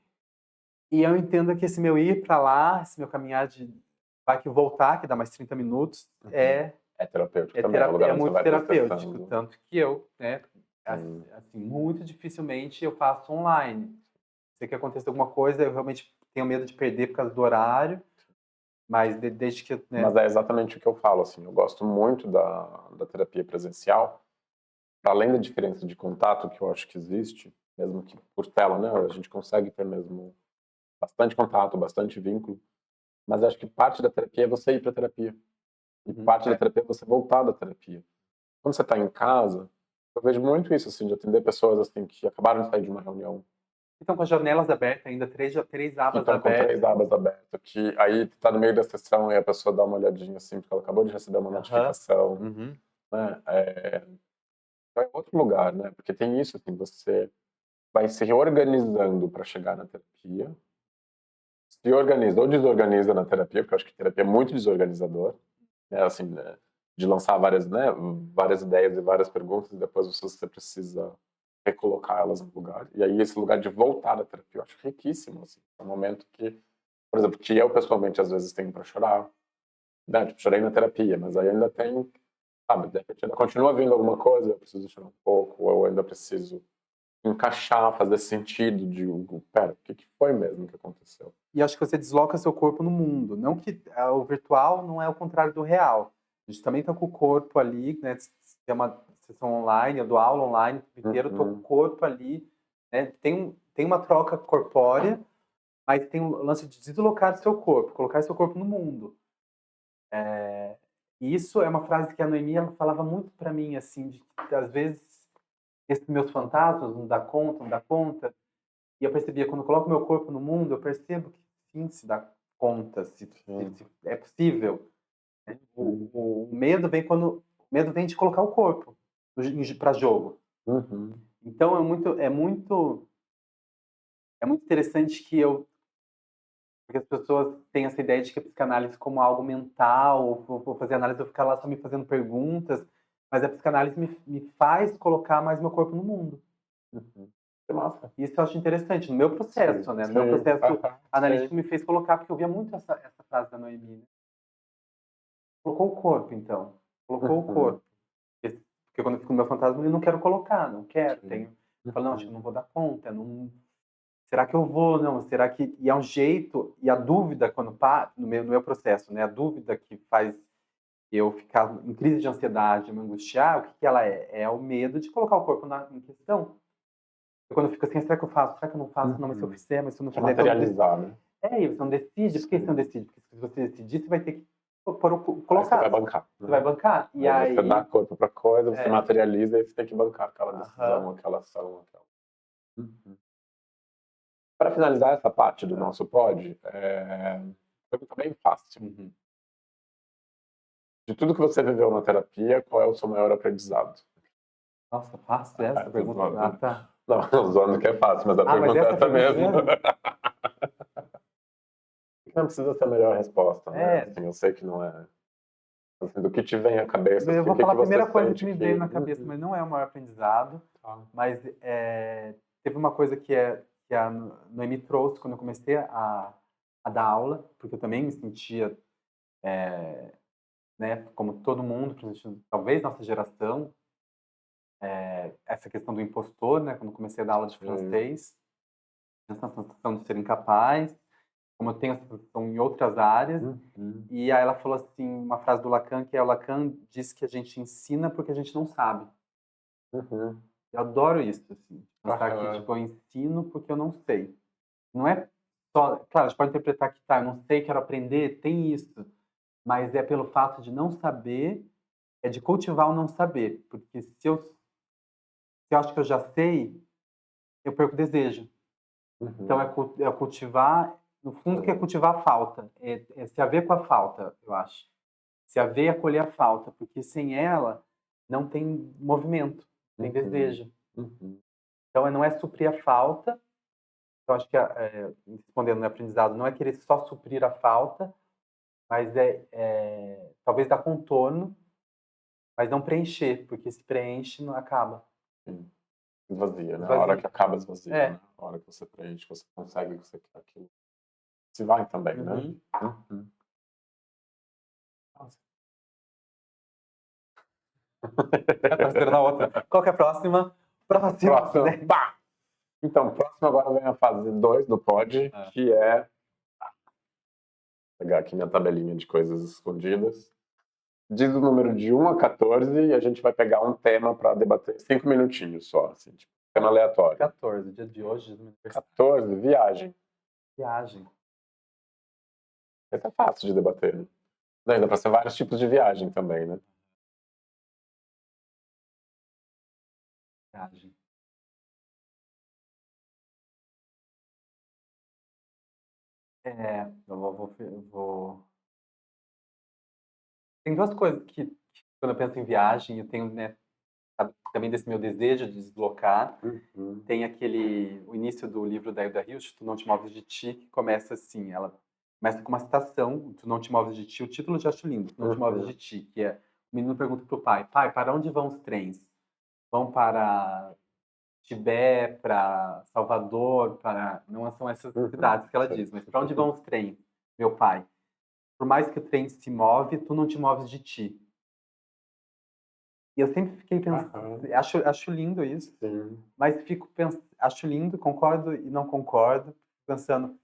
E eu entendo que esse meu ir pra lá, esse meu caminhar de vai que voltar, que dá mais 30 minutos, é terapêutico também. É muito terapêutico. Tanto que eu, né, assim, muito dificilmente eu faço online. Se que aconteça alguma coisa, eu realmente tenho medo de perder por causa do horário. Mas desde que... Né? Mas é exatamente o que eu falo, assim. Eu gosto muito da terapia presencial. Além da diferença de contato que eu acho que existe, mesmo que por tela, né? A gente consegue ter mesmo bastante contato, bastante vínculo. Mas acho que parte da terapia é você ir para terapia. E parte da terapia é você voltar da terapia. Quando você está em casa, eu vejo muito isso, assim, de atender pessoas assim, que acabaram de sair de uma reunião. Então, com as janelas abertas ainda, três abas então, abertas. Com 3 abas abertas, que aí tu tá no meio da sessão e a pessoa dá uma olhadinha assim, porque ela acabou de receber uma notificação. Né? É outro lugar, né? Porque tem isso, assim, você vai se reorganizando para chegar na terapia, se organiza ou desorganiza na terapia, porque eu acho que terapia é muito desorganizador, né? Assim, né? De lançar várias ideias e várias perguntas, e depois você precisa recolocar elas no lugar. E aí esse lugar de voltar da terapia eu acho riquíssimo, assim. É um momento que, por exemplo, que eu pessoalmente às vezes tenho para chorar, né? Tipo, chorei na terapia, mas aí ainda tem, sabe, de repente ainda continua vindo alguma coisa, eu preciso chorar um pouco, ou eu ainda preciso encaixar, fazer sentido de, pera, o que foi mesmo que aconteceu? E acho que você desloca seu corpo no mundo. Não que o virtual não é o contrário do real. A gente também tá com o corpo ali, né? Tem uma sessão online, eu dou aula online o tempo inteiro, eu tô com o corpo ali, né? Tem uma troca corpórea, mas tem o lance de deslocar seu corpo, colocar seu corpo no mundo. E isso é uma frase que a Noemi ela falava muito para mim, assim, de que às vezes esses meus fantasmas não dá conta. E eu percebia, quando eu coloco meu corpo no mundo, eu percebo que sim, se dá conta, se é possível. O medo vem o medo vem de colocar o corpo para jogo. Então é muito interessante porque as pessoas têm essa ideia de que a psicanálise como algo mental, ou vou fazer análise, eu ficar lá só me fazendo perguntas, mas a psicanálise me faz colocar mais meu corpo no mundo. Nossa. Isso eu acho interessante, no meu processo, né? No meu processo analítico me fez colocar, porque eu via muito essa frase da Noemi, né? Colocou o corpo, então. Colocou o corpo. Porque quando eu fico no meu fantasma, eu não quero colocar, não quero. Eu falo, não, acho que eu não vou dar conta, não... Será que eu vou? Não, será que... E é um jeito, e a dúvida, quando no meu processo, né? A dúvida que faz eu ficar em crise de ansiedade, me angustiar, o que ela é? É o medo de colocar o corpo em questão. Quando eu fico assim, será que eu faço? Será que eu não faço? Não, mas se eu fizer, mas se eu não fizer... materializar, né? E você não decide. Por que você não decide? Porque se você decidir, você vai ter que colocar. Aí você vai bancar. Você vai bancar. E aí você dá corpo pra coisa, você materializa e você tem que bancar aquela decisão, aquela ação. Para finalizar essa parte do nosso pod, pergunta bem fácil. De tudo que você viveu na terapia, qual é o seu maior aprendizado? Nossa, fácil essa pergunta. Não, zoando que é fácil, mas a pergunta é essa mesmo. Não precisa ser a melhor resposta, né? É. Assim, eu sei que não é... Assim, do que te vem à cabeça, Eu assim, vou o que falar que a você primeira coisa sente que me que... veio na cabeça, mas não é o maior aprendizado. Mas teve uma coisa que a Noemi trouxe quando eu comecei a dar aula, porque eu também me sentia, né, como todo mundo, principalmente, talvez nossa geração, essa questão do impostor, né, quando eu comecei a dar aula de francês, essa sensação de ser incapaz, como eu tenho essa sensação em outras áreas. E aí ela falou assim, uma frase do Lacan, que é: o Lacan diz que a gente ensina porque a gente não sabe. Eu adoro isso, assim, pensar que tipo, eu ensino porque eu não sei. Não é só, claro, a gente pode interpretar que, tá, eu não sei, quero aprender, tem isso, mas é pelo fato de não saber, é de cultivar o não saber, porque se eu acho que eu já sei, eu perco o desejo. Então é cultivar, no fundo, que é cultivar a falta, é se haver com a falta, eu acho. Se haver e acolher a falta, porque sem ela não tem movimento, tem desejo. Então não é suprir a falta. Eu acho que, respondendo no aprendizado, não é querer só suprir a falta, mas talvez dar contorno, mas não preencher, porque se preenche, não acaba. Esvazia, né? A Esvazia. hora que acaba esvazia, né? A hora que você preenche, você consegue, você quer aquilo. Se vai também, né? Nossa. Tá esperando a outra. Qual que é a próxima? Próxima. Bah! Então, próximo agora vem a fase 2 do pod, que é... Vou pegar aqui minha tabelinha de coisas escondidas. Diz o número de 1 a 14 e a gente vai pegar um tema para debater 5 minutinhos só, assim, tipo, tema aleatório. 14, dia de hoje. 14, viagem. Viagem. Esse é fácil de debater, né? Dá para ser vários tipos de viagem também, né? Viagem. Eu vou... Tem duas coisas que, quando eu penso em viagem, eu tenho, né, também desse meu desejo de deslocar. Tem o início do livro da Hilda Hilst, Tu Não Te Moves de Ti, que começa assim, ela começa com uma citação, Tu Não Te Moves de Ti, o título eu já acho lindo, Tu Não Te Moves de Ti, que é, o menino pergunta pro pai, para onde vão os trens? Vão para Tibete, para Salvador, não são essas cidades que ela diz, mas para onde vão os trens, meu pai? Por mais que o trem se move, tu não te moves de ti. E eu sempre fiquei pensando, acho lindo isso, mas acho lindo, concordo e não concordo, pensando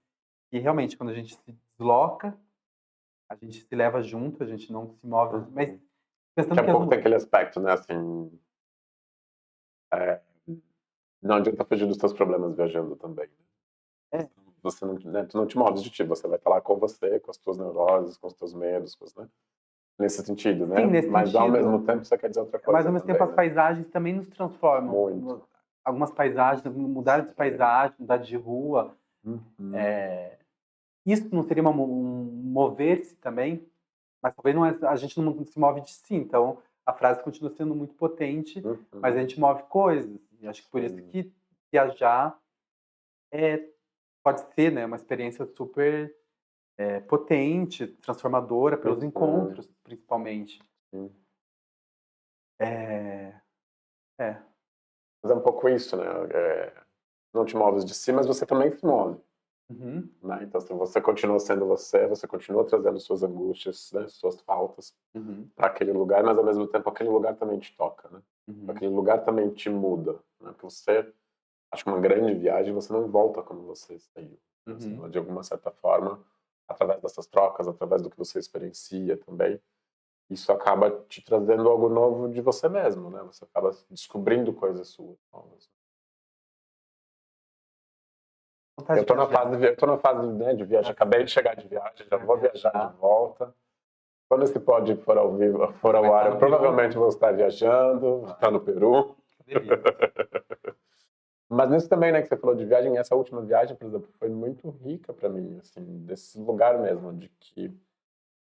que realmente quando a gente se desloca, a gente se leva junto, a gente não se move, mas pensando que pouco tem aquele aspecto, né, assim, não adianta fugir dos seus problemas viajando também. Você não, né, tu não te moves de ti, você vai estar lá com você, com as tuas neuroses, com os teus medos, né? Nesse sentido, né? Sim, nesse mas sentido. Ao mesmo tempo você quer dizer outra coisa. Mas ao mesmo tempo as paisagens também nos transformam. Muito. Algumas paisagens, mudar de paisagem, mudar de rua. Isso não seria um mover-se também? Mas talvez a gente não se move de si. Então a frase continua sendo muito potente, mas a gente move coisas. E acho que por isso que viajar pode ser, né, uma experiência super potente, transformadora, pelos encontros, principalmente. Mas é um pouco isso, né? Não te moves de si, mas você também se move. Né? Então, se você continua sendo você continua trazendo suas angústias, né, suas faltas para aquele lugar, mas ao mesmo tempo aquele lugar também te toca, né? Aquele lugar também te muda, né? Porque você, acho que uma grande viagem, você não volta como você saiu. De alguma certa forma, através dessas trocas, através do que você experiencia também, isso acaba te trazendo algo novo de você mesmo, né? Você acaba descobrindo coisas suas novas. Eu tô na fase, né, de viagem, acabei de chegar de viagem, já vou viajar de volta. Quando esse pod for ao vivo, for ao ar, eu provavelmente vou estar viajando, estar no Peru. Mas nisso também, né, que você falou de viagem, essa última viagem, por exemplo, foi muito rica para mim, assim, desse lugar mesmo, de que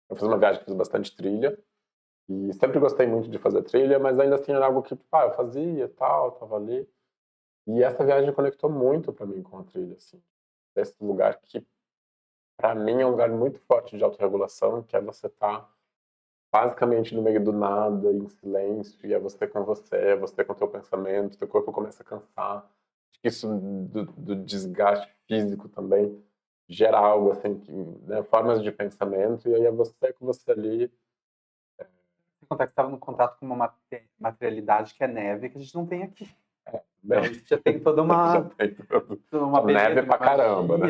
eu fiz uma viagem que fiz bastante trilha, e sempre gostei muito de fazer trilha, mas ainda assim era algo que, eu fazia, tal, tava ali. E essa viagem conectou muito para mim com a trilha, assim. Esse lugar que para mim, é um lugar muito forte de autorregulação, que é você estar basicamente no meio do nada, em silêncio, e é você com o teu pensamento, teu corpo começa a cansar. Acho que isso do desgaste físico também gera algo, assim, que, né, formas de pensamento, e aí é você com você ali. Você estava no contato com uma materialidade que é neve, que a gente não tem aqui. Bem, Então, isso já tem toda uma beleza, neve pra caramba, né?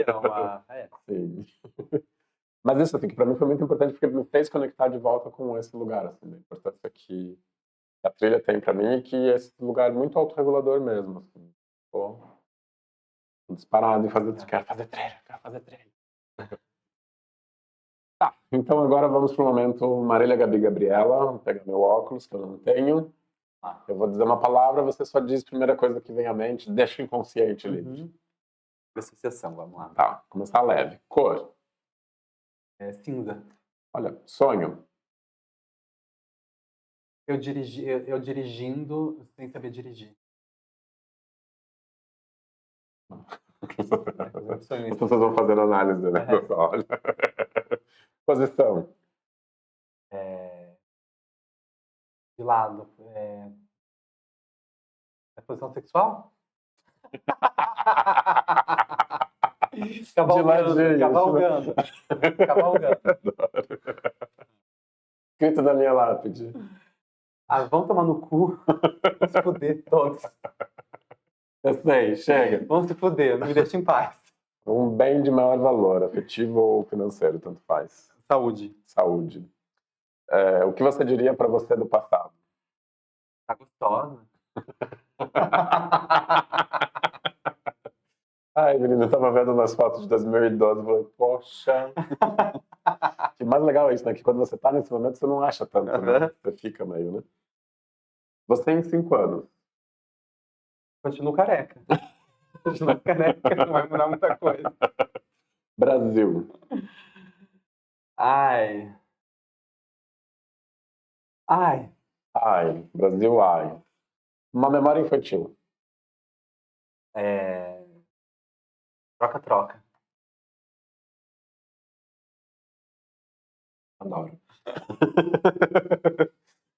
É. Sim. Mas isso, assim, que pra mim foi muito importante, porque me fez conectar de volta com esse lugar, assim, da importância que a trilha tem pra mim, e que esse lugar muito autorregulador mesmo, assim. Pô, disparado em fazer, quero fazer trilha. Tá, então agora vamos pro momento Marília, Gabi, Gabriela. Vou pegar meu óculos, que eu não tenho. Eu vou dizer uma palavra, você só diz a primeira coisa que vem à mente, deixa o inconsciente livre. Associação, vamos lá. Tá, começar leve. Cor. Cinza. Olha, sonho. Eu dirigindo sem saber dirigir. As pessoas vão fazendo análise, né? Olha. Posição. De lado. Posição sexual? Cavalgando. Escrito da minha lápide. Vão tomar no cu. Vamos se fuder todos. Eu sei, chega. Vamos se fuder, não me deixa em paz. Um bem de maior valor, afetivo ou financeiro, tanto faz. Saúde. Saúde. O que você diria pra você do passado? Tá gostosa. Ai, menina, eu tava vendo umas fotos de 2012 e falei, poxa. O que mais legal é isso, né? Que quando você tá nesse momento, você não acha tanto, né? Você fica meio, né? Você tem 5 anos. Continuo careca. Continuo careca, não vai mudar muita coisa. Brasil. Ai. Brasil, ai. Uma memória infantil. Troca-troca. Adoro.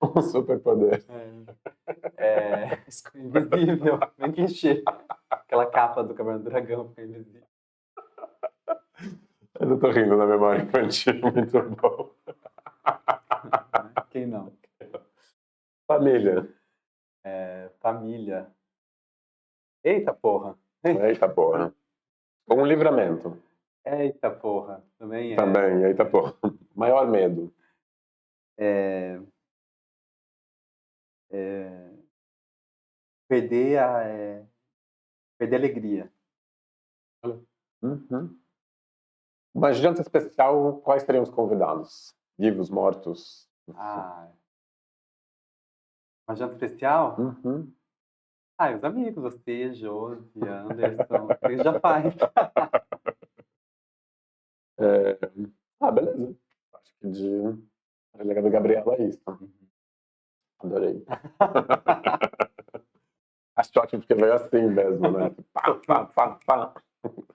Um superpoder. Invisível. Vem que encher. Aquela capa do Caverna do Dragão fica invisível. Eu não tô rindo da memória infantil, muito bom. Quem não? Família. Família. Eita porra. Eita porra. Um livramento. Eita porra. Também é. Também, eita porra. Maior medo. Perder a alegria. Uhum. Uma janta especial, quais seriam os convidados? Vivos, mortos? Uma janta especial? Uhum. Os amigos, você, Josi, Anderson, você já faz. Beleza. Acho que de Marília do Gabriela é isso. Adorei. Acho ótimo porque veio assim mesmo, né? Pá.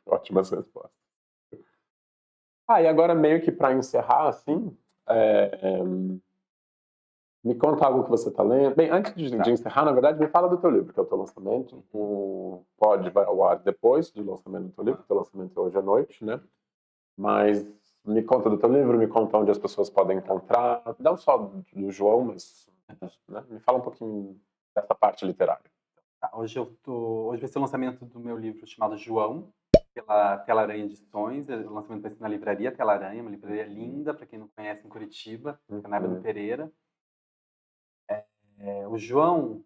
Ótimas respostas. E agora meio que para encerrar, assim, me conta algo que você está lendo. Bem, antes de encerrar, na verdade, me fala do teu livro, que é o teu lançamento. O Pod vai ao ar depois do lançamento do teu livro, o teu lançamento é hoje à noite, né? Mas me conta do teu livro, me conta onde as pessoas podem encontrar, não só do João, mas, né? Me fala um pouquinho dessa parte literária. Hoje vai ser o lançamento do meu livro chamado João, pela Tela Aranha Edições. O lançamento vai ser na livraria Tela Aranha, uma livraria linda, para quem não conhece, em Curitiba, na Eva do Pereira. O João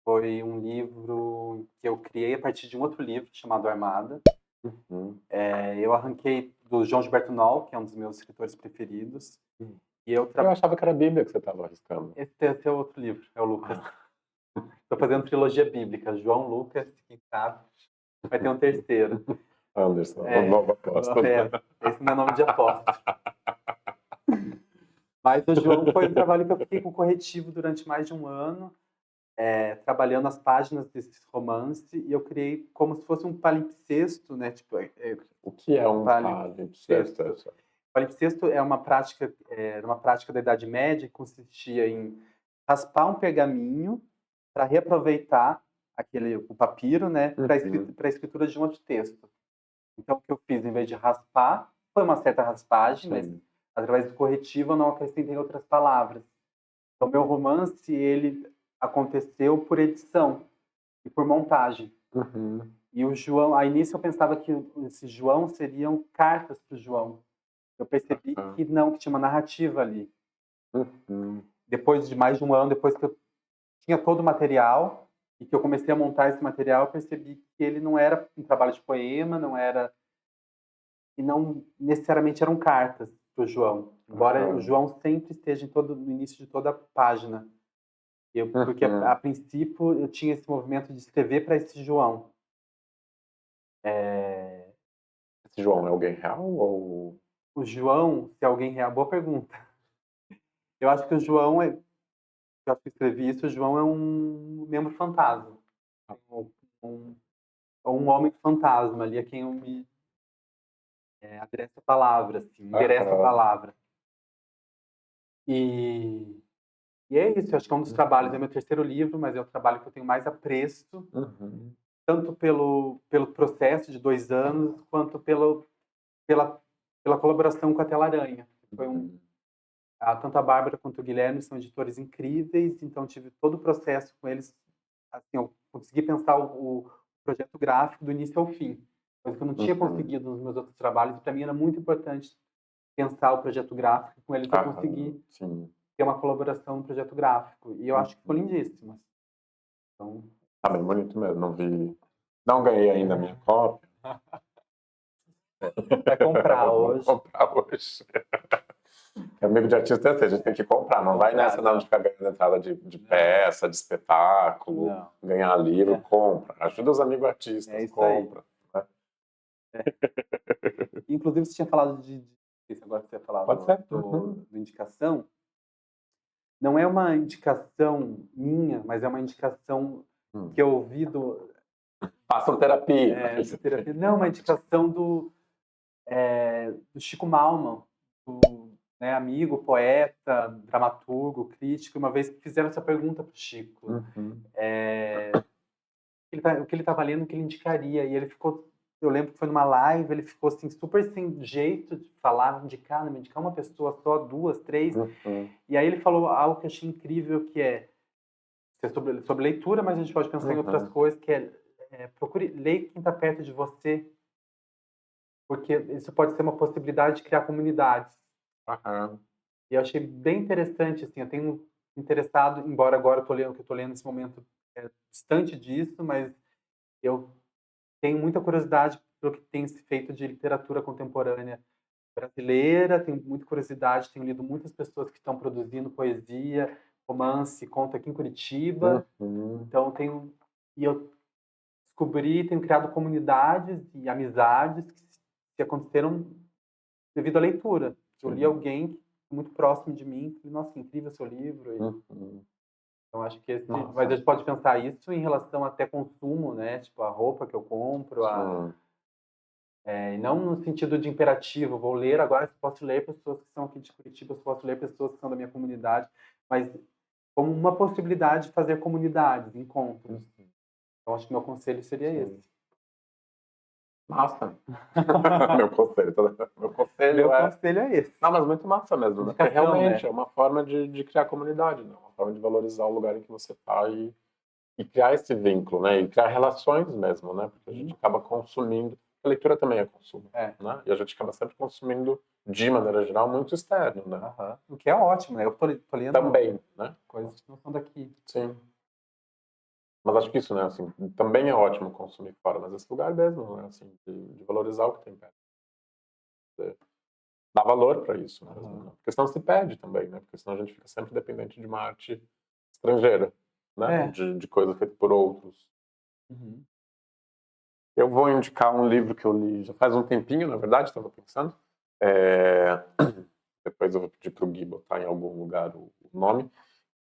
foi um livro que eu criei a partir de um outro livro chamado Armada. Eu arranquei do João Gilberto Noll, que é um dos meus escritores preferidos. E eu achava que era a Bíblia que você estava arriscando. Esse é outro livro, é o Lucas. Estou fazendo trilogia bíblica. João, Lucas, quem sabe vai ter um terceiro. Anderson, uma nova aposta. Esse não é nome de aposta. Mas o João foi um trabalho que eu fiquei com corretivo durante mais de um ano. trabalhando as páginas desse romance e eu criei como se fosse um palimpsesto, né? Tipo, O que é um palimpsesto? Palimpsesto é uma prática da Idade Média que consistia em raspar um pergaminho para reaproveitar o papiro, né, para a escritura de um outro texto. Então, o que eu fiz, em vez de raspar, foi uma certa raspagem, mas através do corretivo eu não acrescentei outras palavras. Então, meu romance, ele aconteceu por edição e por montagem. E o João, a início eu pensava que esse João seriam cartas para o João. Eu percebi que não, que tinha uma narrativa ali. Depois de mais de um ano, depois que eu tinha todo o material e que eu comecei a montar esse material, eu percebi que ele não era um trabalho de poema, e não necessariamente eram cartas para o João, embora o João sempre esteja no início de toda a página. Porque a princípio eu tinha esse movimento de escrever para esse João. Esse João é alguém real ou... O João, se é alguém real, boa pergunta. Eu acho que o João eu acho que escrevi isso, o João é um membro fantasma. Um homem fantasma ali, a quem eu me adereço a palavra, assim, endereço a palavra. E é isso, eu acho que é um dos trabalhos, é meu terceiro livro, mas é o trabalho que eu tenho mais apreço, tanto pelo processo de 2 anos, quanto pela colaboração com a Tela-Aranha. Foi tanto a Bárbara quanto o Guilherme são editores incríveis, então tive todo o processo com eles. Assim, eu consegui pensar o projeto gráfico do início ao fim, coisa que eu não tinha conseguido nos meus outros trabalhos. Para mim era muito importante pensar o projeto gráfico com eles. Eu consegui ter uma colaboração no projeto gráfico e eu acho que foi lindíssimo. Então, tá bem bonito mesmo. Não vi, não ganhei ainda a minha cópia. Vai comprar hoje. Vou comprar hoje. Amigo de artista é assim, a gente tem que comprar, não vai nessa não de ficar ganhando entrada de peça, de espetáculo, ganhar livro, compra. Ajuda os amigos artistas, compra. Né? Inclusive, você tinha falado agora que você ia falar do indicação. Não é uma indicação minha, mas é uma indicação que eu ouvi do... Façam terapia. Terapia. Não, uma indicação do Chico Malman, amigo, poeta, dramaturgo, crítico. Uma vez fizeram essa pergunta para o Chico. O que ele estava lendo, o que ele indicaria. E ele ficou... Eu lembro que foi numa live, ele ficou assim, super sem jeito de falar, indicar uma pessoa só, 2, 3. E aí ele falou algo que eu achei incrível, que é sobre leitura, mas a gente pode pensar em outras coisas, que procure ler quem está perto de você, porque isso pode ser uma possibilidade de criar comunidades. E eu achei bem interessante, assim, eu tenho interessado, embora agora o que eu estou lendo nesse momento é distante disso, mas eu tenho muita curiosidade pelo que tem se feito de literatura contemporânea brasileira, tenho muita curiosidade, tenho lido muitas pessoas que estão produzindo poesia, romance, conto aqui em Curitiba. Então eu descobri, tenho criado comunidades e amizades que aconteceram devido à leitura. Eu li alguém muito próximo de mim, falei, nossa, incrível seu livro. Então acho que mas a gente pode pensar isso em relação até consumo, né? Tipo, a roupa que eu compro, e não no sentido de imperativo, vou ler agora, se posso ler pessoas que são aqui de Curitiba, se posso ler pessoas que são da minha comunidade, mas como uma possibilidade de fazer comunidades, encontros. Então acho que meu conselho seria esse. Massa. Meu conselho é esse. Não, mas muito massa mesmo, né? Porque realmente é uma forma de criar comunidade, né? Uma forma de valorizar o lugar em que você está e criar esse vínculo, né? E criar relações mesmo, né? Porque a gente acaba consumindo. A leitura também é consumo, né? E a gente acaba sempre consumindo, de maneira geral, muito externo, né? O que é ótimo, né? Eu tô lendo também, né? Coisas que não são daqui. Sim. Mas acho que isso, né, assim, também é ótimo consumir fora, mas esse lugar mesmo, né, assim, de valorizar o que tem perto. Dar valor para isso mesmo, né? Porque senão se perde também, né? Porque senão a gente fica sempre dependente de uma arte estrangeira, né? De coisa feita por outros. Eu vou indicar um livro que eu li já faz um tempinho, na verdade, estava pensando. Depois eu vou pedir para o Gui botar em algum lugar o nome.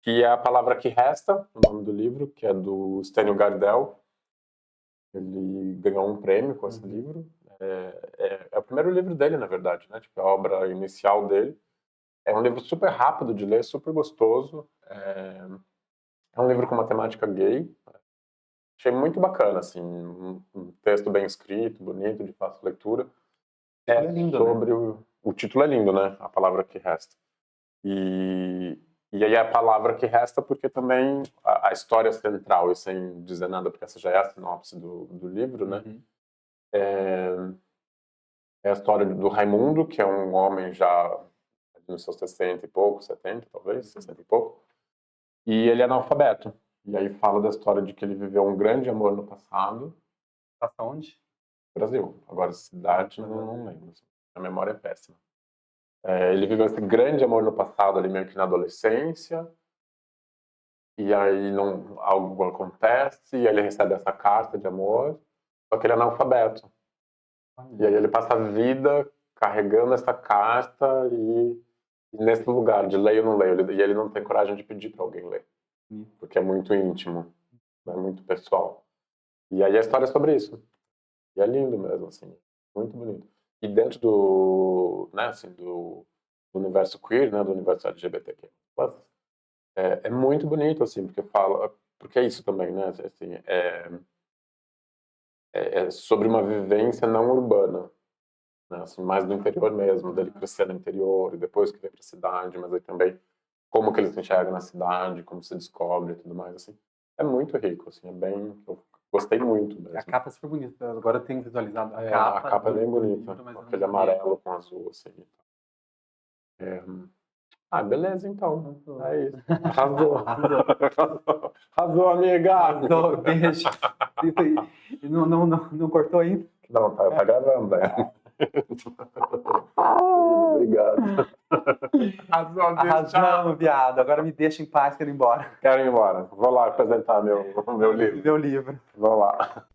que é A Palavra que Resta, o nome do livro, que é do Stênio Gardel. Ele ganhou um prêmio com esse livro. É o primeiro livro dele, na verdade, né? Tipo, a obra inicial dele. É um livro super rápido de ler, super gostoso. É um livro com uma temática gay. Achei muito bacana, assim, um texto bem escrito, bonito, de fácil leitura. É lindo, sobre né? o título é lindo, né? A Palavra que Resta. E aí a palavra que resta porque também a história central, e sem dizer nada, porque essa já é a sinopse do livro, né? É a história do Raimundo, que é um homem já nos seus 60 e pouco, 70 talvez, 60 e pouco. E ele é analfabeto. E aí fala da história de que ele viveu um grande amor no passado. Passa onde? Brasil. Agora, cidade, não lembro. A memória é péssima. Ele viveu esse grande amor no passado, ali meio que na adolescência. E aí algo acontece, e ele recebe essa carta de amor, só que ele é analfabeto. E aí ele passa a vida carregando essa carta e nesse lugar de leio ou não leio. E ele não tem coragem de pedir para alguém ler, porque é muito íntimo, é muito pessoal. E aí a história é sobre isso. E é lindo mesmo, assim, muito bonito. E dentro do, né, assim, do universo queer, né, do universo LGBTQ+, é muito bonito, assim, porque é isso também, né, assim, é sobre uma vivência não urbana, né, assim, mais do interior mesmo, dele crescer no interior e depois que vem para a cidade, mas aí também como que ele se enxerga na cidade, como se descobre e tudo mais, assim. É muito rico, assim, eu gostei muito mesmo. A capa é super bonita, agora eu tenho visualizado a capa é bem bonita, com aquele amarelo com azul, assim. Beleza, então. É isso. Arrasou. Arrasou, amiga. Arrasou, beijo. E não cortou ainda? Não, tá gravando, né? Obrigado. Arrasamos, viado. Agora me deixa em paz, quero ir embora. Quero ir embora. Vou lá apresentar meu livro. Meu livro. Vou lá.